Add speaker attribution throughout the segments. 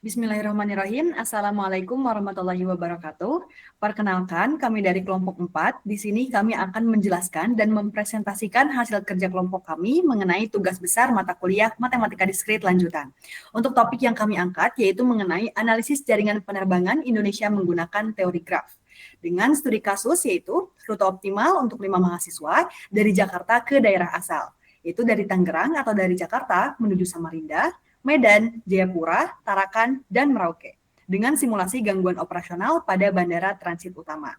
Speaker 1: Bismillahirrahmanirrahim. Assalamualaikum warahmatullahi wabarakatuh. Perkenalkan, kami dari kelompok 4. Di sini kami akan menjelaskan dan mempresentasikan hasil kerja kelompok kami mengenai tugas besar mata kuliah Matematika Diskrit Lanjutan. Untuk topik yang kami angkat yaitu mengenai analisis jaringan penerbangan Indonesia menggunakan teori graf. Dengan studi kasus yaitu rute optimal untuk 5 mahasiswa dari Jakarta ke daerah asal, yaitu dari Tangerang atau dari Jakarta menuju Samarinda, Medan, Jayapura, Tarakan, dan Merauke, dengan simulasi gangguan operasional pada bandara transit utama.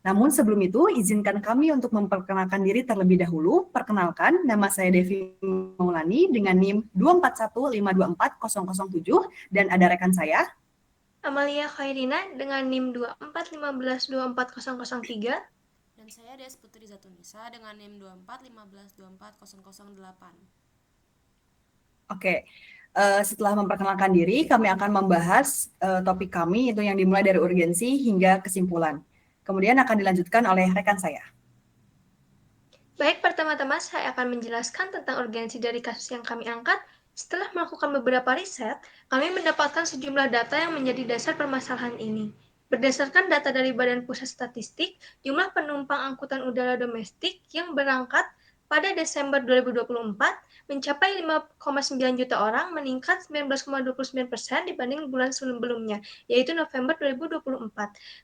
Speaker 1: Namun sebelum itu, izinkan kami untuk memperkenalkan diri terlebih dahulu. Perkenalkan, nama saya Devi Maulani dengan NIM 241524007 dan ada rekan saya,
Speaker 2: Amalia Khairina dengan NIM 2415240003.
Speaker 3: Dan saya Des Putri Zatunisa dengan NIM 2415240008.
Speaker 1: Oke, setelah memperkenalkan diri, kami akan membahas topik kami itu yang dimulai dari urgensi hingga kesimpulan. Kemudian akan dilanjutkan oleh rekan saya.
Speaker 2: Baik, pertama-tama saya akan menjelaskan tentang urgensi dari kasus yang kami angkat. Setelah melakukan beberapa riset, kami mendapatkan sejumlah data yang menjadi dasar permasalahan ini. Berdasarkan data dari Badan Pusat Statistik, jumlah penumpang angkutan udara domestik yang berangkat pada Desember 2024 mencapai 5,9 juta orang, meningkat 19,29% dibanding bulan sebelumnya, yaitu November 2024.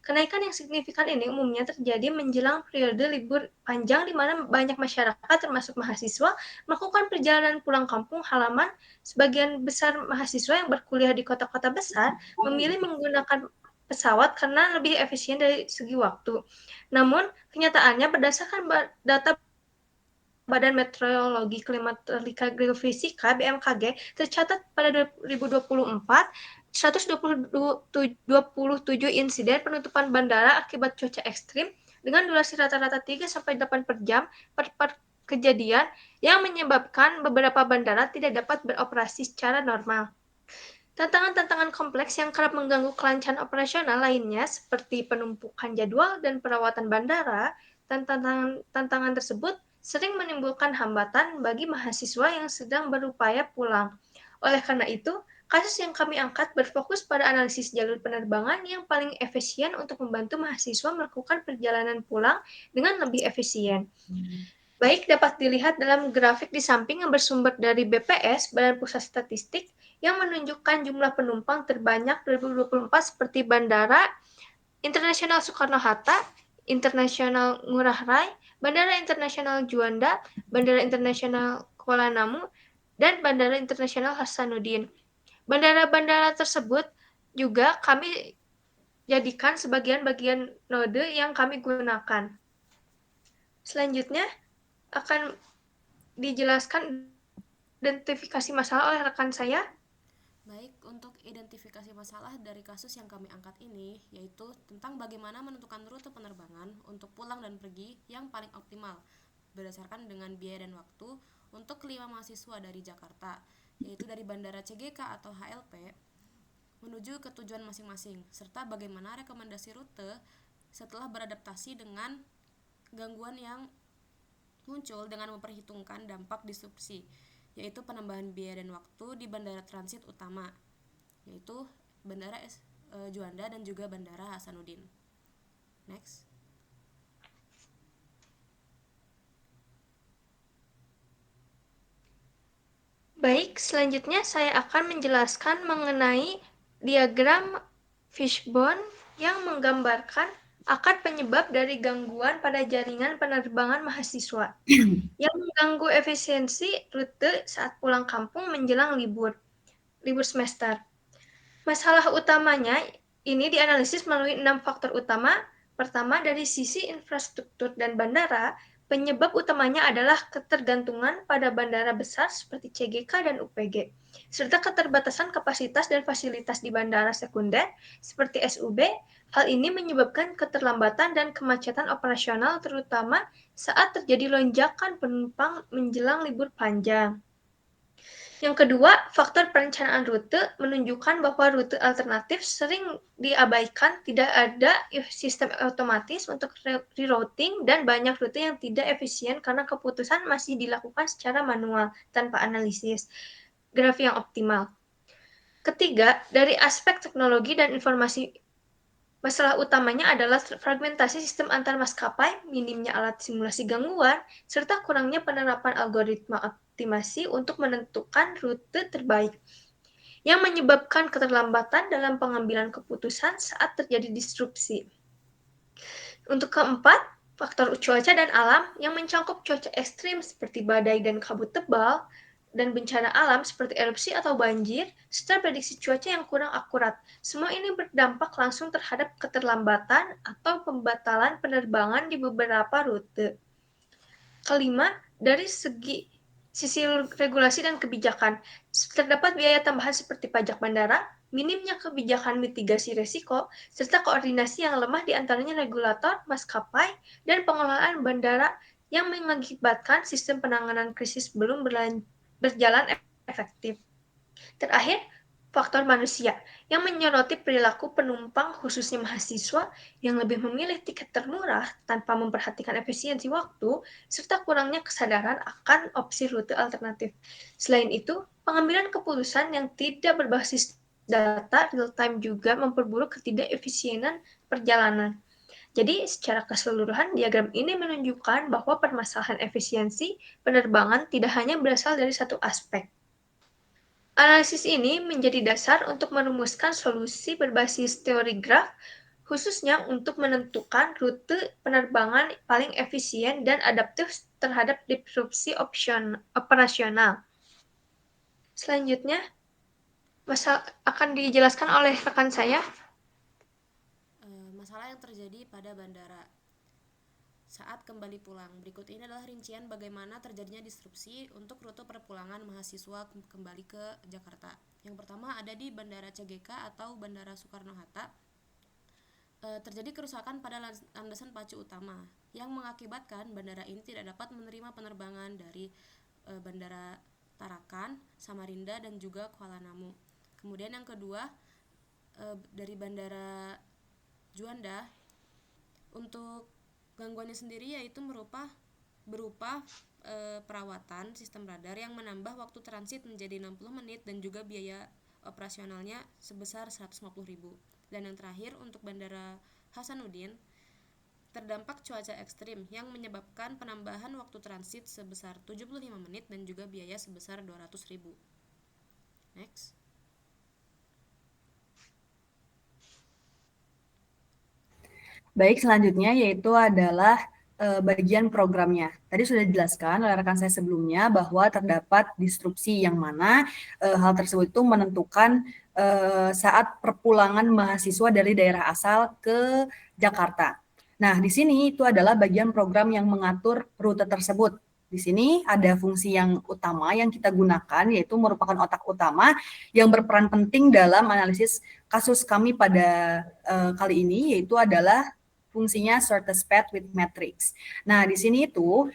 Speaker 2: Kenaikan yang signifikan ini umumnya terjadi menjelang periode libur panjang di mana banyak masyarakat termasuk mahasiswa melakukan perjalanan pulang kampung halaman. Sebagian besar mahasiswa yang berkuliah di kota-kota besar memilih menggunakan pesawat karena lebih efisien dari segi waktu. Namun, kenyataannya berdasarkan data Badan Meteorologi, Klimatologi, Geofisika (BMKG), tercatat pada 2024 127 insiden penutupan bandara akibat cuaca ekstrim dengan durasi rata-rata 3-8 per jam per kejadian yang menyebabkan beberapa bandara tidak dapat beroperasi secara normal. Tantangan-tantangan kompleks yang kerap mengganggu kelancaran operasional lainnya seperti penumpukan jadwal dan perawatan bandara. Tantangan tersebut sering menimbulkan hambatan bagi mahasiswa yang sedang berupaya pulang. Oleh karena itu, kasus yang kami angkat berfokus pada analisis jalur penerbangan yang paling efisien untuk membantu mahasiswa melakukan perjalanan pulang dengan lebih efisien. Baik dapat dilihat dalam grafik di samping yang bersumber dari BPS, Badan Pusat Statistik, yang menunjukkan jumlah penumpang terbanyak 2024 seperti Bandara Internasional Soekarno-Hatta, Internasional Ngurah Rai, Bandara Internasional Juanda, Bandara Internasional Kuala Namu, dan Bandara Internasional Hasanuddin. Bandara-bandara tersebut juga kami jadikan sebagian-bagian node yang kami gunakan. Selanjutnya akan dijelaskan identifikasi masalah oleh rekan saya.
Speaker 3: Baik, untuk identifikasi masalah dari kasus yang kami angkat ini, yaitu tentang bagaimana menentukan rute penerbangan untuk pulang dan pergi yang paling optimal, berdasarkan dengan biaya dan waktu untuk kelima mahasiswa dari Jakarta, yaitu dari Bandara CGK atau HLP, menuju ke tujuan masing-masing, serta bagaimana rekomendasi rute setelah beradaptasi dengan gangguan yang muncul dengan memperhitungkan dampak disrupsi, yaitu penambahan biaya dan waktu di bandara transit utama, yaitu Bandara Juanda dan juga Bandara Hasanuddin. Next.
Speaker 2: Baik, selanjutnya saya akan menjelaskan mengenai diagram fishbone yang menggambarkan akar penyebab dari gangguan pada jaringan penerbangan mahasiswa yang mengganggu efisiensi rute saat pulang kampung menjelang libur semester. Masalah utamanya ini dianalisis melalui 6 faktor utama. Pertama, dari sisi infrastruktur dan bandara, penyebab utamanya adalah ketergantungan pada bandara besar seperti CGK dan UPG, serta keterbatasan kapasitas dan fasilitas di bandara sekunder seperti SUB. Hal ini menyebabkan keterlambatan dan kemacetan operasional terutama saat terjadi lonjakan penumpang menjelang libur panjang. Yang kedua, faktor perencanaan rute menunjukkan bahwa rute alternatif sering diabaikan, tidak ada sistem otomatis untuk rerouting, dan banyak rute yang tidak efisien karena keputusan masih dilakukan secara manual tanpa analisis grafik yang optimal. Ketiga, dari aspek teknologi dan informasi, masalah utamanya adalah fragmentasi sistem antar maskapai, minimnya alat simulasi gangguan, serta kurangnya penerapan algoritma optimasi untuk menentukan rute terbaik, yang menyebabkan keterlambatan dalam pengambilan keputusan saat terjadi disrupsi. Untuk keempat, faktor cuaca dan alam yang mencakup cuaca ekstrim seperti badai dan kabut tebal, dan bencana alam seperti erupsi atau banjir, serta prediksi cuaca yang kurang akurat. Semua ini berdampak langsung terhadap keterlambatan atau pembatalan penerbangan di beberapa rute. Kelima, dari sisi regulasi dan kebijakan, terdapat biaya tambahan seperti pajak bandara, minimnya kebijakan mitigasi risiko, serta koordinasi yang lemah di antaranya regulator, maskapai, dan pengelolaan bandara yang mengakibatkan sistem penanganan krisis belum berjalan efektif. Terakhir, faktor manusia yang menyoroti perilaku penumpang khususnya mahasiswa yang lebih memilih tiket termurah tanpa memperhatikan efisiensi waktu serta kurangnya kesadaran akan opsi rute alternatif. Selain itu, pengambilan keputusan yang tidak berbasis data real-time juga memperburuk ketidakefisienan perjalanan. Jadi, secara keseluruhan, diagram ini menunjukkan bahwa permasalahan efisiensi penerbangan tidak hanya berasal dari satu aspek. Analisis ini menjadi dasar untuk merumuskan solusi berbasis teori graf, khususnya untuk menentukan rute penerbangan paling efisien dan adaptif terhadap disrupsi operasional. Selanjutnya, akan dijelaskan oleh rekan saya.
Speaker 3: Masalah yang terjadi pada bandara saat kembali pulang. Berikut ini adalah rincian bagaimana terjadinya disrupsi untuk rute perpulangan mahasiswa kembali ke Jakarta. Yang pertama ada di Bandara CGK atau Bandara Soekarno-Hatta. Terjadi kerusakan pada landasan pacu utama yang mengakibatkan bandara ini tidak dapat menerima penerbangan dari Bandara Tarakan, Samarinda, dan juga Kuala Namu. Kemudian yang kedua, dari Bandara Juanda, untuk gangguannya sendiri yaitu berupa perawatan sistem radar yang menambah waktu transit menjadi 60 menit dan juga biaya operasionalnya sebesar 150.000. Dan yang terakhir untuk Bandara Hasanuddin, terdampak cuaca ekstrim yang menyebabkan penambahan waktu transit sebesar 75 menit dan juga biaya sebesar 200.000. Next.
Speaker 1: Baik, selanjutnya yaitu adalah bagian programnya. Tadi sudah dijelaskan oleh rekan saya sebelumnya bahwa terdapat disrupsi yang mana hal tersebut itu menentukan saat perpulangan mahasiswa dari daerah asal ke Jakarta. Nah, di sini itu adalah bagian program yang mengatur rute tersebut. Di sini ada fungsi yang utama yang kita gunakan, yaitu merupakan otak utama yang berperan penting dalam analisis kasus kami pada kali ini, yaitu adalah fungsinya shortest path with matrix. Nah, di sini itu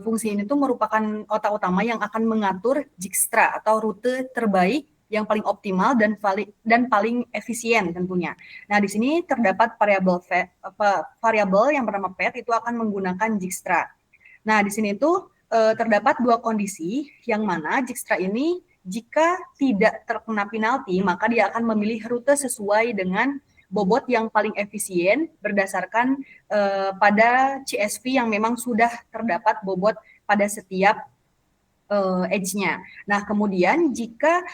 Speaker 1: fungsi ini tuh merupakan otak utama yang akan mengatur Dijkstra atau rute terbaik yang paling optimal dan paling efisien tentunya. Nah, di sini terdapat variabel yang bernama path itu akan menggunakan Dijkstra. Nah, di sini itu terdapat dua kondisi yang mana Dijkstra ini jika tidak terkena penalti, maka dia akan memilih rute sesuai dengan bobot yang paling efisien berdasarkan pada CSV yang memang sudah terdapat bobot pada setiap edge-nya. Nah, kemudian jika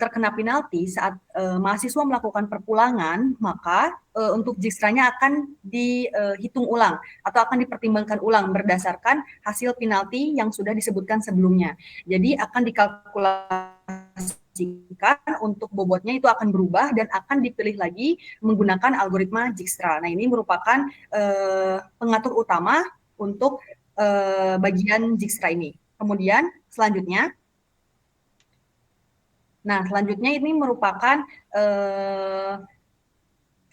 Speaker 1: terkena penalti saat mahasiswa melakukan perpulangan, maka untuk Dijkstra-nya akan dihitung ulang atau akan dipertimbangkan ulang berdasarkan hasil penalti yang sudah disebutkan sebelumnya. Jadi akan dikalkulasi untuk bobotnya itu akan berubah dan akan dipilih lagi menggunakan algoritma Dijkstra. Nah, ini merupakan pengatur utama untuk bagian Dijkstra ini. Kemudian selanjutnya ini merupakan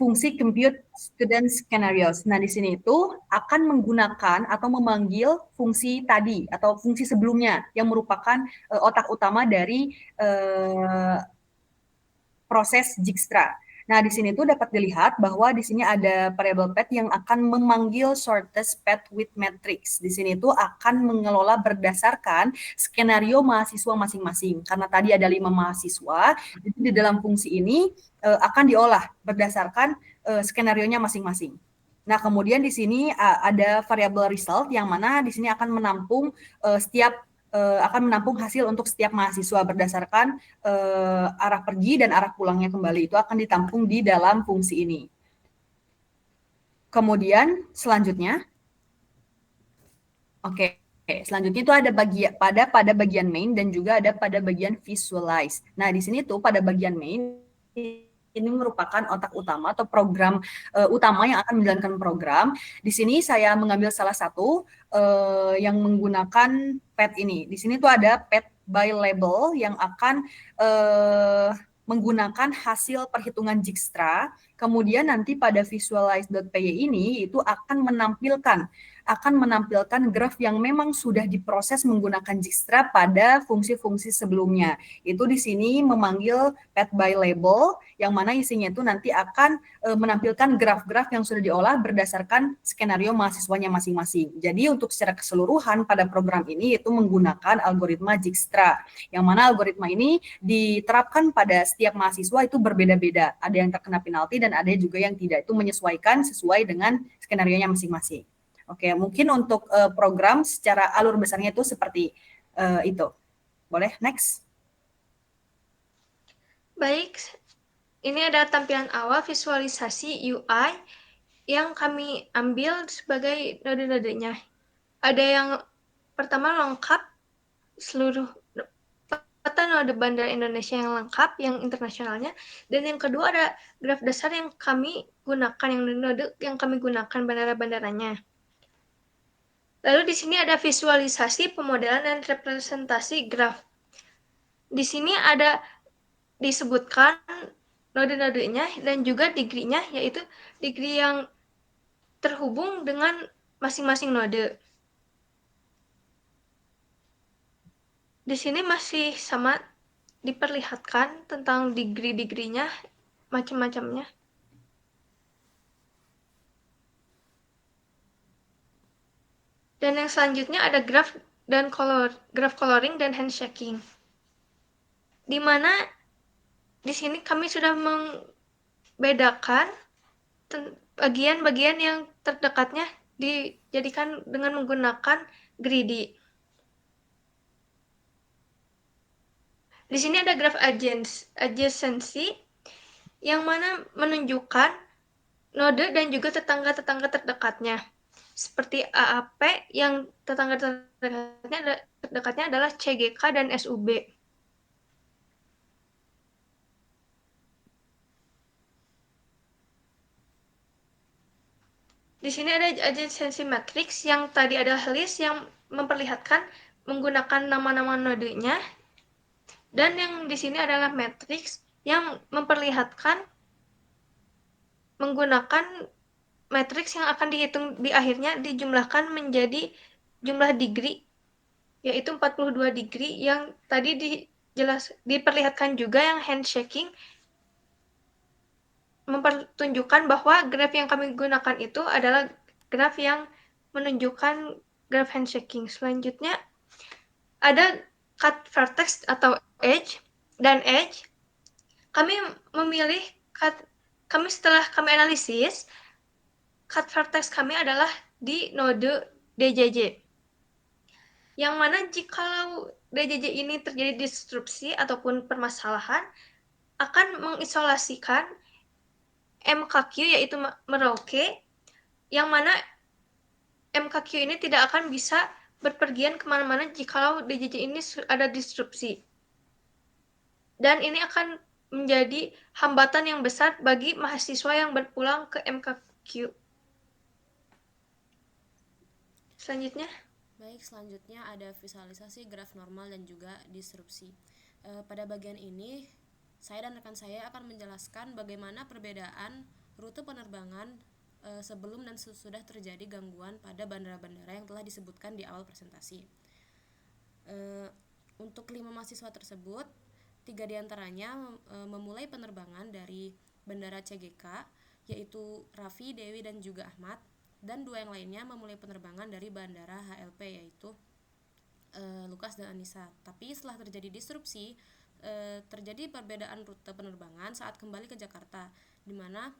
Speaker 1: fungsi compute student scenarios. Nah, di sini itu akan menggunakan atau memanggil fungsi tadi atau fungsi sebelumnya yang merupakan otak utama dari proses Dijkstra. Nah, di sini tuh dapat dilihat bahwa di sini ada variabel path yang akan memanggil shortest path with matrix. Di sini tuh akan mengelola berdasarkan skenario mahasiswa masing-masing. Karena tadi ada 5 mahasiswa, jadi di dalam fungsi ini akan diolah berdasarkan skenarionya masing-masing. Nah, kemudian di sini ada variabel result yang mana di sini akan menampung akan menampung hasil untuk setiap mahasiswa berdasarkan arah pergi dan arah pulangnya kembali. Itu akan ditampung di dalam fungsi ini. Kemudian selanjutnya, selanjutnya itu ada pada bagian main dan juga ada pada bagian visualize. Nah, di sini tuh pada bagian main ini merupakan otak utama atau program utama yang akan menjalankan program. Di sini saya mengambil salah satu yang menggunakan path ini. Di sini tuh ada path by label yang akan menggunakan hasil perhitungan Dijkstra. Kemudian nanti pada visualize.py ini itu akan menampilkan graf yang memang sudah diproses menggunakan Dijkstra pada fungsi-fungsi sebelumnya. Itu di sini memanggil path by label, yang mana isinya itu nanti akan menampilkan graf-graf yang sudah diolah berdasarkan skenario mahasiswanya masing-masing. Jadi untuk secara keseluruhan pada program ini itu menggunakan algoritma Dijkstra, yang mana algoritma ini diterapkan pada setiap mahasiswa itu berbeda-beda. Ada yang terkena penalti dan ada juga yang tidak. Itu menyesuaikan sesuai dengan skenario-nya masing-masing. Oke, mungkin untuk program secara alur besarnya itu seperti itu. Boleh, next.
Speaker 2: Baik, ini ada tampilan awal visualisasi UI yang kami ambil sebagai node-nodenya. Ada yang pertama lengkap, seluruh peta node Bandara Indonesia yang lengkap, yang internasionalnya, dan yang kedua ada graf dasar yang kami gunakan, yang node yang kami gunakan bandara-bandaranya. Lalu di sini ada visualisasi, pemodelan, dan representasi graf. Di sini ada disebutkan node-nodenya dan juga degree-nya, yaitu degree yang terhubung dengan masing-masing node. Di sini masih sama diperlihatkan tentang degree-degree-nya, macam-macamnya. Dan yang selanjutnya ada graf coloring dan handshaking. Di mana di sini kami sudah membedakan bagian-bagian yang terdekatnya dijadikan dengan menggunakan greedy. Di sini ada graf adjacency yang mana menunjukkan node dan juga tetangga-tetangga terdekatnya. Seperti AAP yang tetangga terdekatnya adalah CGK dan SUB. Di sini ada adjacency matrix yang tadi adalah list yang memperlihatkan menggunakan nama-nama nodenya, dan yang di sini adalah matrix yang memperlihatkan menggunakan matrix yang akan dihitung di akhirnya dijumlahkan menjadi jumlah degree, yaitu 42 degree yang tadi diperlihatkan juga yang handshaking, mempertunjukkan bahwa graf yang kami gunakan itu adalah graf yang menunjukkan graf handshaking. Selanjutnya ada cut vertex atau edge dan edge. Kami memilih setelah kami analisis, cut vertex kami adalah di node DJJ. Yang mana jikalau DJJ ini terjadi disrupsi ataupun permasalahan, akan mengisolasikan MKQ yaitu Merauke, yang mana MKQ ini tidak akan bisa berpergian kemana-mana jikalau DJJ ini ada disrupsi. Dan ini akan menjadi hambatan yang besar bagi mahasiswa yang berpulang ke MKQ. Selanjutnya.
Speaker 3: Baik, selanjutnya ada visualisasi graf normal dan juga disrupsi. Pada bagian ini, saya dan rekan saya akan menjelaskan bagaimana perbedaan rute penerbangan sebelum dan sesudah terjadi gangguan pada bandara-bandara yang telah disebutkan di awal presentasi. Untuk 5 mahasiswa tersebut, 3 diantaranya memulai penerbangan dari Bandara CGK, yaitu Raffi, Dewi, dan juga Ahmad, dan 2 yang lainnya memulai penerbangan dari Bandara HLP, yaitu Lukas dan Anissa. Tapi setelah terjadi disrupsi, terjadi perbedaan rute penerbangan saat kembali ke Jakarta, di mana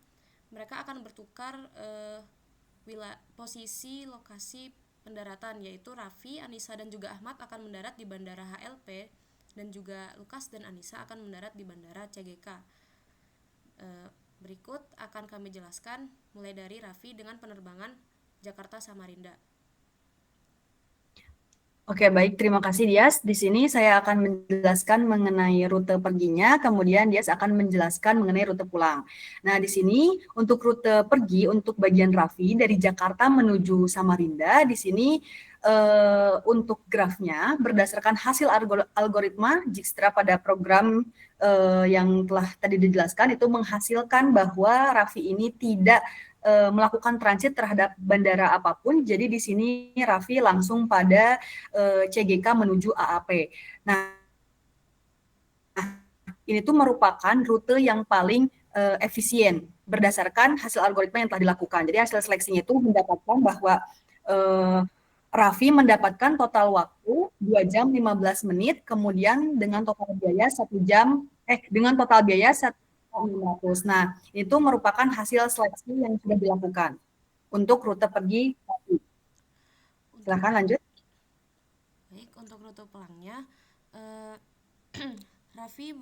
Speaker 3: mereka akan bertukar posisi lokasi pendaratan, yaitu Raffi, Anissa, dan juga Ahmad akan mendarat di Bandara HLP, dan juga Lukas dan Anissa akan mendarat di Bandara CGK. Berikut akan kami jelaskan mulai dari Raffi dengan penerbangan Jakarta Samarinda.
Speaker 1: Oke, baik. Terima kasih, Dias. Di sini saya akan menjelaskan mengenai rute perginya, kemudian Dias akan menjelaskan mengenai rute pulang. Nah, di sini untuk rute pergi untuk bagian Raffi dari Jakarta menuju Samarinda, di sini untuk grafnya berdasarkan hasil algoritma Dijkstra pada program yang telah tadi dijelaskan itu menghasilkan bahwa Raffi ini tidak melakukan transit terhadap bandara apapun. Jadi di sini Raffi langsung pada CGK menuju AAP. Nah, ini tuh merupakan rute yang paling efisien berdasarkan hasil algoritma yang telah dilakukan. Jadi hasil seleksinya itu mendapatkan bahwa Raffi mendapatkan total waktu 2 jam 15 menit, kemudian dengan total biaya 1 Nah, itu merupakan hasil seleksi yang sudah dilakukan untuk rute pergi. Silakan lanjut.
Speaker 3: Baik, untuk rute pulangnya, Raffi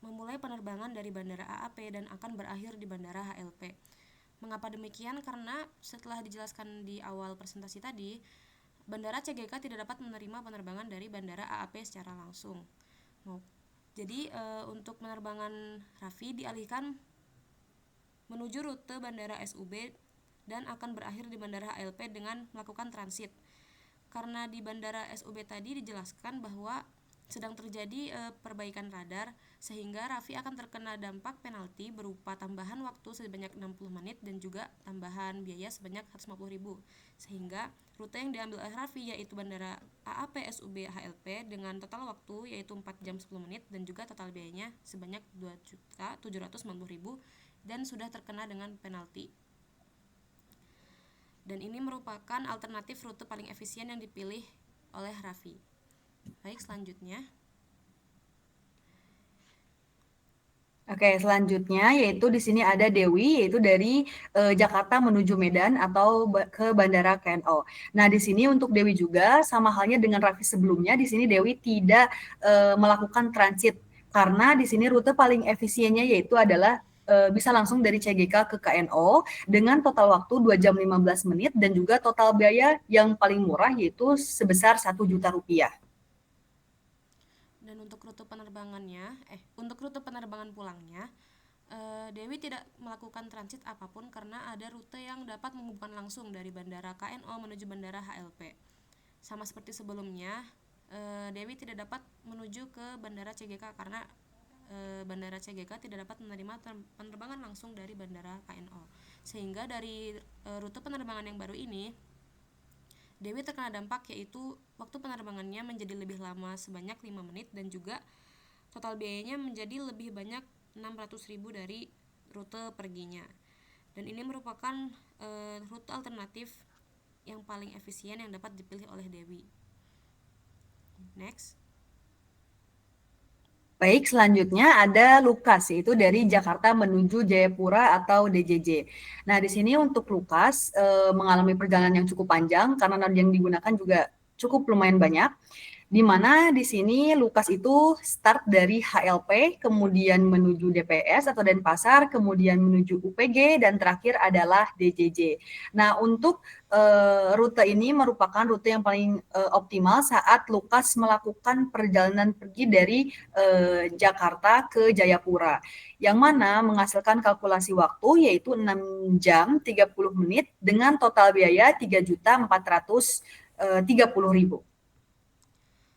Speaker 3: memulai penerbangan dari Bandara AAP dan akan berakhir di Bandara HLP. Mengapa demikian? Karena setelah dijelaskan di awal presentasi tadi, Bandara CGK tidak dapat menerima penerbangan dari Bandara AAP secara langsung. Jadi untuk penerbangan Raffi dialihkan menuju rute Bandara SUB dan akan berakhir di Bandara HLP dengan melakukan transit. Karena di Bandara SUB tadi dijelaskan bahwa sedang terjadi perbaikan radar, sehingga Raffi akan terkena dampak penalti berupa tambahan waktu sebanyak 60 menit dan juga tambahan biaya sebanyak 150.000. Sehingga rute yang diambil oleh Raffi yaitu Bandara AAP SUB HLP dengan total waktu yaitu 4 jam 10 menit dan juga total biayanya sebanyak 2.790.000 dan sudah terkena dengan penalti. Dan ini merupakan alternatif rute paling efisien yang dipilih oleh Raffi. Baik, selanjutnya.
Speaker 1: Oke, selanjutnya yaitu di sini ada Dewi, yaitu dari Jakarta menuju Medan atau ke Bandara KNO. Nah, di sini untuk Dewi juga sama halnya dengan Raffi sebelumnya, di sini Dewi tidak melakukan transit karena di sini rute paling efisiennya yaitu adalah bisa langsung dari CGK ke KNO dengan total waktu 2 jam 15 menit dan juga total biaya yang paling murah yaitu sebesar 1 juta rupiah.
Speaker 3: Dan untuk rute penerbangan pulangnya, Dewi tidak melakukan transit apapun karena ada rute yang dapat menghubungkan langsung dari Bandara KNO menuju Bandara HLP. Sama seperti sebelumnya, Dewi tidak dapat menuju ke Bandara CGK karena Bandara CGK tidak dapat menerima penerbangan langsung dari Bandara KNO. Sehingga dari rute penerbangan yang baru ini, Dewi terkena dampak yaitu waktu penerbangannya menjadi lebih lama sebanyak 5 menit dan juga total biayanya menjadi lebih banyak 600.000 dari rute perginya. Dan ini merupakan rute alternatif yang paling efisien yang dapat dipilih oleh Dewi. Next.
Speaker 1: Baik, selanjutnya ada Lukas, yaitu dari Jakarta menuju Jayapura atau DJJ. Nah, di sini untuk Lukas mengalami perjalanan yang cukup panjang karena nada yang digunakan juga cukup lumayan banyak. Di mana di sini Lukas itu start dari HLP, kemudian menuju DPS atau Denpasar, kemudian menuju UPG, dan terakhir adalah DJJ. Nah, untuk rute ini merupakan rute yang paling optimal saat Lukas melakukan perjalanan pergi dari Jakarta ke Jayapura, yang mana menghasilkan kalkulasi waktu yaitu 6 jam 30 menit dengan total biaya 3.430.000.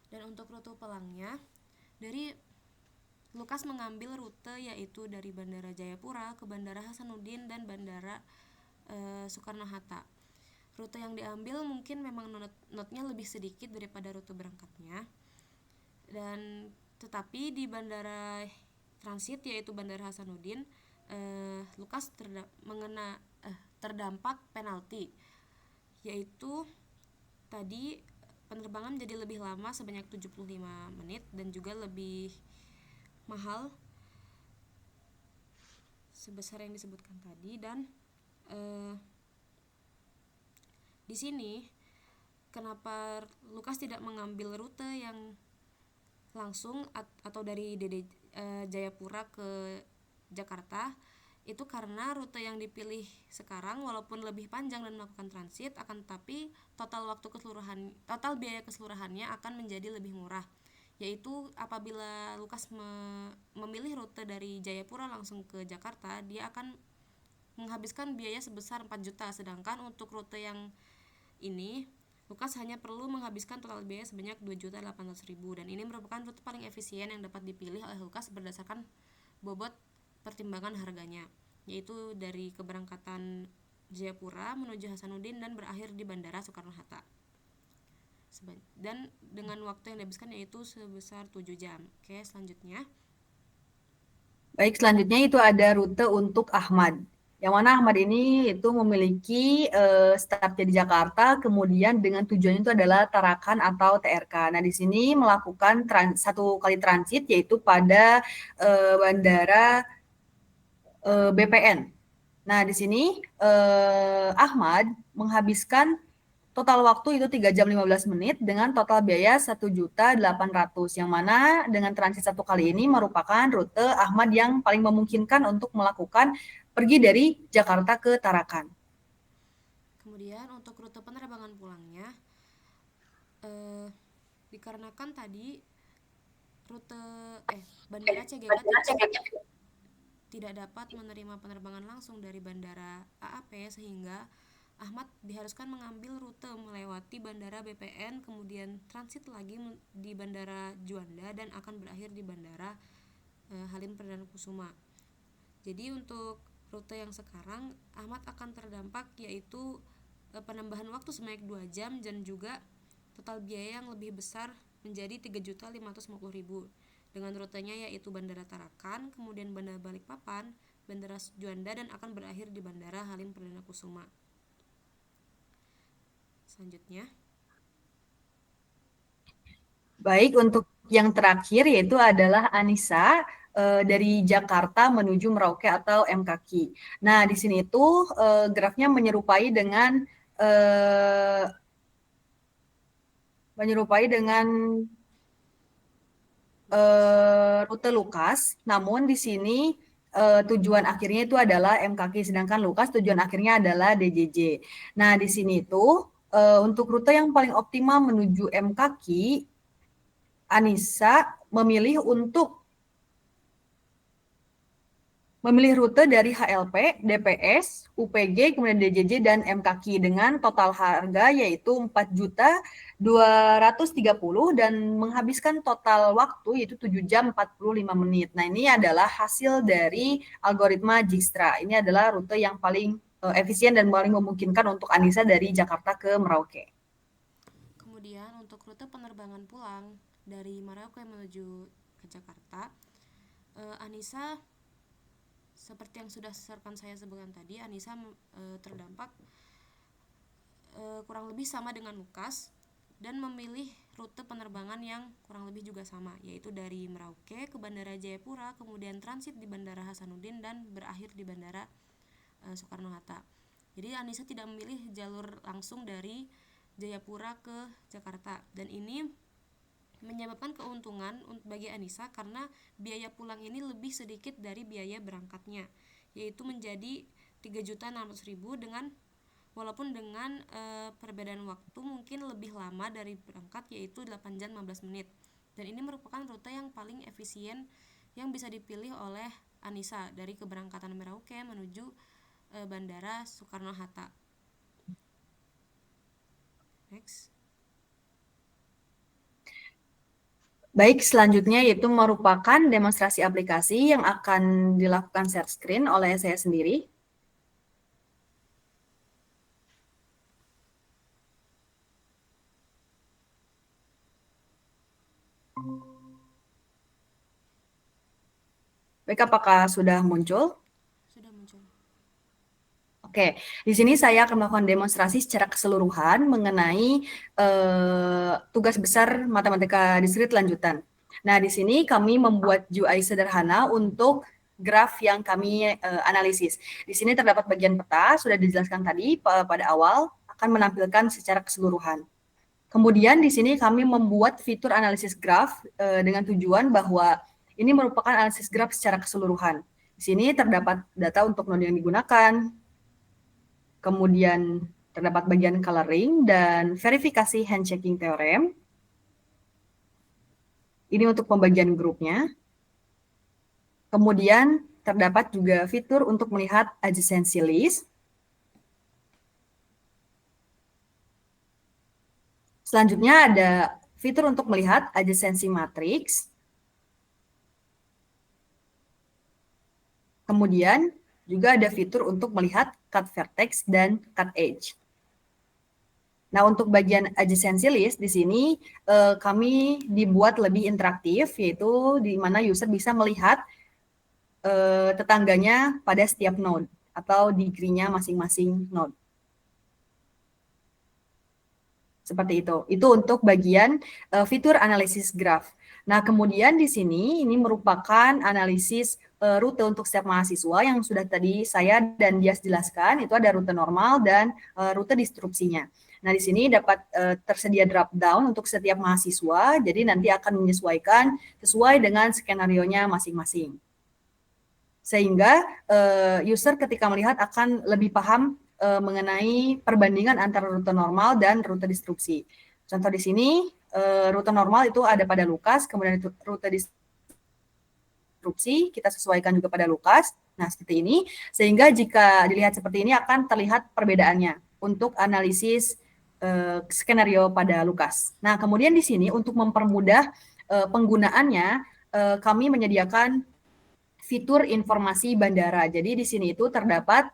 Speaker 3: Dan untuk rute pulangnya, dari Lukas mengambil rute yaitu dari Bandara Jayapura ke Bandara Hasanuddin dan Bandara Soekarno-Hatta. Rute yang diambil mungkin memang notnya lebih sedikit daripada rute berangkatnya. Dan tetapi di bandara transit yaitu Bandara Hasanuddin, Lukas terdampak penalti, yaitu tadi penerbangan menjadi lebih lama sebanyak 75 menit dan juga lebih mahal sebesar yang disebutkan tadi. Dan di sini kenapa Lukas tidak mengambil rute yang langsung atau dari Jayapura ke Jakarta, itu karena rute yang dipilih sekarang walaupun lebih panjang dan melakukan transit, akan tetapi total biaya keseluruhannya akan menjadi lebih murah, yaitu apabila Lukas memilih rute dari Jayapura langsung ke Jakarta, dia akan menghabiskan biaya sebesar 4 juta, sedangkan untuk rute yang ini Lukas hanya perlu menghabiskan total biaya sebanyak 2.800.000, dan ini merupakan rute paling efisien yang dapat dipilih oleh Lukas berdasarkan bobot pertimbangan harganya, yaitu dari keberangkatan Jayapura menuju Hasanuddin dan berakhir di Bandara Soekarno-Hatta. Dan dengan waktu yang dihabiskan yaitu sebesar 7 jam. Oke, selanjutnya.
Speaker 1: Baik, selanjutnya itu ada rute untuk Ahmad. Yang mana Ahmad ini itu memiliki startnya di Jakarta, kemudian dengan tujuannya itu adalah Tarakan atau TRK. Nah, di sini melakukan satu kali transit, yaitu pada bandara BPN. Nah, di sini Ahmad menghabiskan total waktu itu 3 jam 15 menit dengan total biaya 1.800.000, yang mana dengan transit satu kali ini merupakan rute Ahmad yang paling memungkinkan untuk melakukan pergi dari Jakarta ke Tarakan.
Speaker 3: Kemudian untuk rute penerbangan pulangnya, dikarenakan tadi rute Bandara CGK tidak dapat menerima penerbangan langsung dari Bandara AAP, sehingga Ahmad diharuskan mengambil rute melewati Bandara BPN, kemudian transit lagi di Bandara Juanda dan akan berakhir di Bandara Halim Perdana Kusuma. Jadi untuk rute yang sekarang Ahmad akan terdampak yaitu penambahan waktu sebanyak 2 jam dan juga total biaya yang lebih besar menjadi 3.550.000 dengan rutenya yaitu Bandara Tarakan, kemudian Bandara Balikpapan, Bandara Juanda, dan akan berakhir di Bandara Halim Perdana Kusuma. Selanjutnya.
Speaker 1: Baik, untuk yang terakhir yaitu adalah Anissa dari Jakarta menuju Merauke atau MKQ. Nah, di sini itu grafnya menyerupai dengan rute Lukas, namun di sini tujuan akhirnya itu adalah MKQ, sedangkan Lukas tujuan akhirnya adalah DJJ. Nah, di sini itu untuk rute yang paling optimal menuju MKQ, Anissa memilih rute dari HLP, DPS, UPG, kemudian DJJ, dan MKQ dengan total harga yaitu 4.230.000 dan menghabiskan total waktu yaitu 7 jam 45 menit. Nah, ini adalah hasil dari algoritma Dijkstra. Ini adalah rute yang paling efisien dan paling memungkinkan untuk Anissa dari Jakarta ke Merauke.
Speaker 3: Kemudian untuk rute penerbangan pulang dari Merauke menuju ke Jakarta, Anissa seperti yang sudah saya sebutkan tadi, Anissa terdampak kurang lebih sama dengan Lukas dan memilih rute penerbangan yang kurang lebih juga sama, yaitu dari Merauke ke Bandara Jayapura, kemudian transit di Bandara Hasanuddin dan berakhir di Bandara Soekarno-Hatta. Jadi Anissa tidak memilih jalur langsung dari Jayapura ke Jakarta, dan ini menyebabkan keuntungan bagi Anissa karena biaya pulang ini lebih sedikit dari biaya berangkatnya, yaitu menjadi 3.600.000 walaupun dengan perbedaan waktu mungkin lebih lama dari berangkat yaitu 8 jam 15 menit. Dan ini merupakan rute yang paling efisien yang bisa dipilih oleh Anissa dari keberangkatan Merauke menuju Bandara Soekarno-Hatta. Next.
Speaker 1: Baik, selanjutnya yaitu merupakan demonstrasi aplikasi yang akan dilakukan share screen oleh saya sendiri. Baik, apakah sudah muncul? Oke, di sini saya akan melakukan demonstrasi secara keseluruhan mengenai tugas besar matematika diskrit lanjutan. Nah, di sini kami membuat GUI sederhana untuk graf yang kami analisis. Di sini terdapat bagian peta, sudah dijelaskan tadi pada awal, akan menampilkan secara keseluruhan. Kemudian di sini kami membuat fitur analisis graf dengan tujuan bahwa ini merupakan analisis graf secara keseluruhan. Di sini terdapat data untuk node yang digunakan, kemudian terdapat bagian coloring dan verifikasi handshaking teorem. Ini untuk pembagian grupnya. Kemudian terdapat juga fitur untuk melihat adjacency list. Selanjutnya ada fitur untuk melihat adjacency matrix. Kemudian juga ada fitur untuk melihat cut vertex dan cut edge. Nah, untuk bagian adjacency list di sini kami dibuat lebih interaktif, yaitu di mana user bisa melihat tetangganya pada setiap node atau degree-nya masing-masing node. Seperti itu. Itu untuk bagian fitur analisis graf. Nah, kemudian di sini ini merupakan analisis rute untuk setiap mahasiswa yang sudah tadi saya dan Dias jelaskan. Itu ada rute normal dan rute distrupsinya. Nah, di sini dapat tersedia drop down untuk setiap mahasiswa. Jadi nanti akan menyesuaikan sesuai dengan skenario-nya masing-masing. Sehingga user ketika melihat akan lebih paham mengenai perbandingan antara rute normal dan rute distrupsi. Contoh di sini, rute normal itu ada pada Lukas, kemudian rute distrupsi kita sesuaikan juga pada Lukas. Nah, seperti ini. Sehingga jika dilihat seperti ini akan terlihat perbedaannya untuk analisis skenario pada Lukas. Nah, kemudian di sini untuk mempermudah penggunaannya, kami menyediakan fitur informasi bandara. Jadi di sini itu terdapat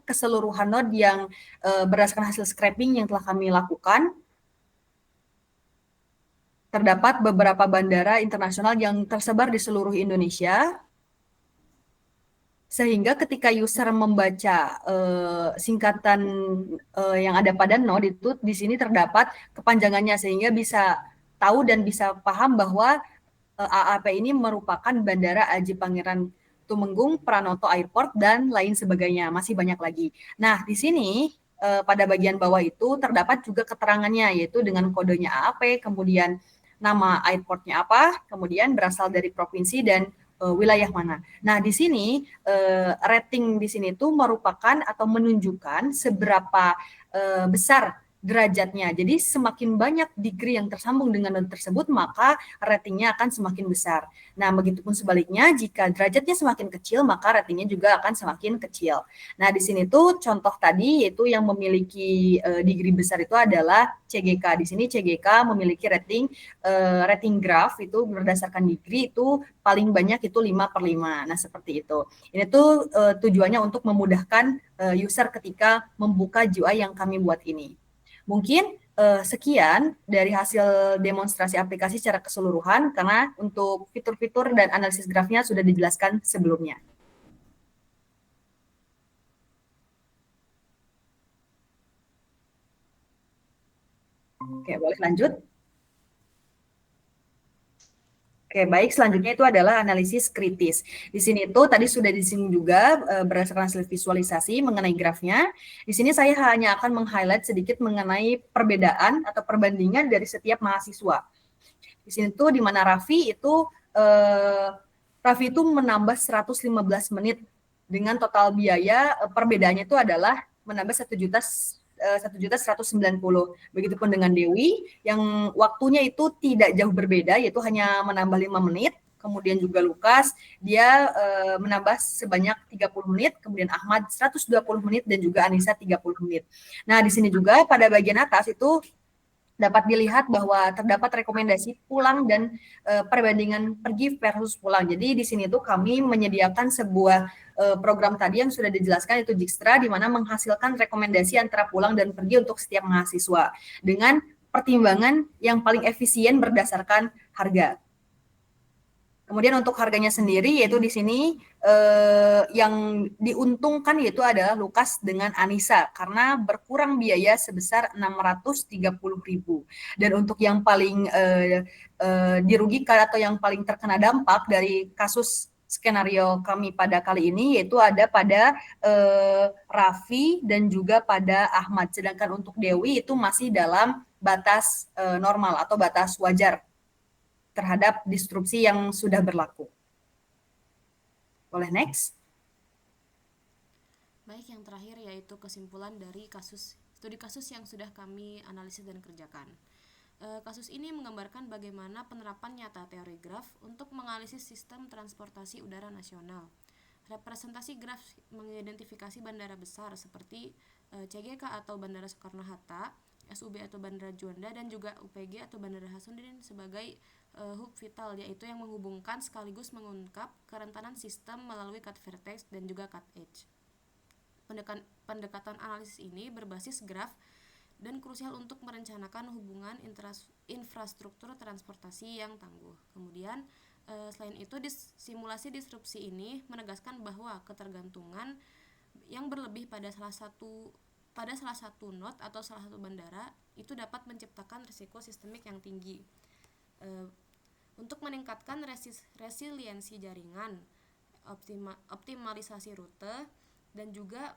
Speaker 1: keseluruhan node yang berdasarkan hasil scraping yang telah kami lakukan. Terdapat beberapa bandara internasional yang tersebar di seluruh Indonesia. Sehingga ketika user membaca singkatan yang ada pada node itu di sini terdapat kepanjangannya sehingga bisa tahu dan bisa paham bahwa AAP ini merupakan Bandara Aji Pangeran Tumenggung, Pranoto Airport, dan lain sebagainya. Masih banyak lagi. Nah, di sini pada bagian bawah itu terdapat juga keterangannya, yaitu dengan kodenya AAP, kemudian nama airportnya apa, kemudian berasal dari provinsi dan wilayah mana. Nah, di sini rating di sini itu merupakan atau menunjukkan seberapa besar derajatnya. Jadi semakin banyak degree yang tersambung dengan node tersebut, maka ratingnya akan semakin besar. Nah, begitupun sebaliknya, jika derajatnya semakin kecil, maka ratingnya juga akan semakin kecil. Nah, di sini tuh contoh tadi, yaitu yang memiliki degree besar itu adalah CGK. Di sini CGK memiliki rating graph itu berdasarkan degree itu paling banyak itu 5/5. Nah, seperti itu. Ini tuh tujuannya untuk memudahkan user ketika membuka GUI yang kami buat ini. Mungkin sekian dari hasil demonstrasi aplikasi secara keseluruhan, karena untuk fitur-fitur dan analisis grafnya sudah dijelaskan sebelumnya. Oke, boleh lanjut? Oke, baik. Selanjutnya itu adalah analisis kritis. Di sini itu tadi sudah disinggung juga berdasarkan hasil visualisasi mengenai grafnya. Di sini saya hanya akan meng-highlight sedikit mengenai perbedaan atau perbandingan dari setiap mahasiswa. Di sini tuh di mana Raffi itu menambah 115 menit dengan total biaya perbedaannya itu adalah menambah 1.190.000. Begitupun dengan Dewi yang waktunya itu tidak jauh berbeda, yaitu hanya menambah 5 menit. Kemudian juga Lukas, dia menambah sebanyak 30 menit, kemudian Ahmad 120 menit, dan juga Anissa 30 menit. Nah, di sini juga pada bagian atas itu dapat dilihat bahwa terdapat rekomendasi pulang dan perbandingan pergi versus pulang. Jadi di sini tuh kami menyediakan sebuah program tadi yang sudah dijelaskan, itu Dijkstra, di mana menghasilkan rekomendasi antara pulang dan pergi untuk setiap mahasiswa dengan pertimbangan yang paling efisien berdasarkan harga. Kemudian untuk harganya sendiri yaitu di sini yang diuntungkan yaitu adalah Lukas dengan Anissa karena berkurang biaya sebesar 630.000. Dan untuk yang paling dirugikan atau yang paling terkena dampak dari kasus skenario kami pada kali ini yaitu ada pada Raffi dan juga pada Ahmad. Sedangkan untuk Dewi itu masih dalam batas normal atau batas wajar terhadap disrupsi yang sudah berlaku. Boleh next?
Speaker 3: Baik, yang terakhir yaitu kesimpulan dari studi kasus yang sudah kami analisis dan kerjakan. Kasus ini menggambarkan bagaimana penerapan nyata teori graf untuk menganalisis sistem transportasi udara nasional. Representasi graf mengidentifikasi bandara besar seperti CGK atau Bandara Soekarno-Hatta, SUB atau Bandara Juanda, dan juga UPG atau Bandara Hasanuddin sebagai hub vital, yaitu yang menghubungkan sekaligus mengungkap kerentanan sistem melalui cut vertex dan juga cut edge. Pendekatan analisis ini berbasis graf dan krusial untuk merencanakan hubungan infrastruktur transportasi yang tangguh. Kemudian, selain itu, simulasi disrupsi ini menegaskan bahwa ketergantungan yang berlebih pada salah satu node atau salah satu bandara itu dapat menciptakan risiko sistemik yang tinggi. Untuk meningkatkan resiliensi jaringan, optimalisasi rute, dan juga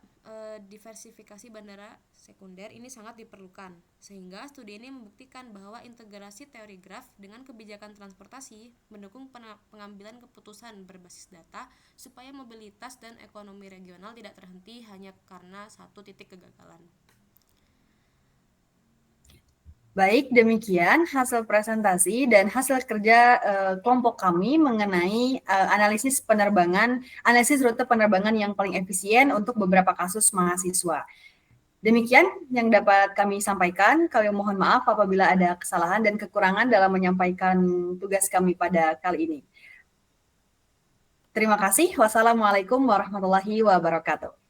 Speaker 3: diversifikasi bandara sekunder ini sangat diperlukan, sehingga studi ini membuktikan bahwa integrasi teori graf dengan kebijakan transportasi mendukung pengambilan keputusan berbasis data supaya mobilitas dan ekonomi regional tidak terhenti hanya karena satu titik kegagalan.
Speaker 1: Baik, demikian hasil presentasi dan hasil kerja kelompok kami mengenai analisis rute penerbangan yang paling efisien untuk beberapa kasus mahasiswa. Demikian yang dapat kami sampaikan. Kami mohon maaf apabila ada kesalahan dan kekurangan dalam menyampaikan tugas kami pada kali ini. Terima kasih. Wassalamualaikum warahmatullahi wabarakatuh.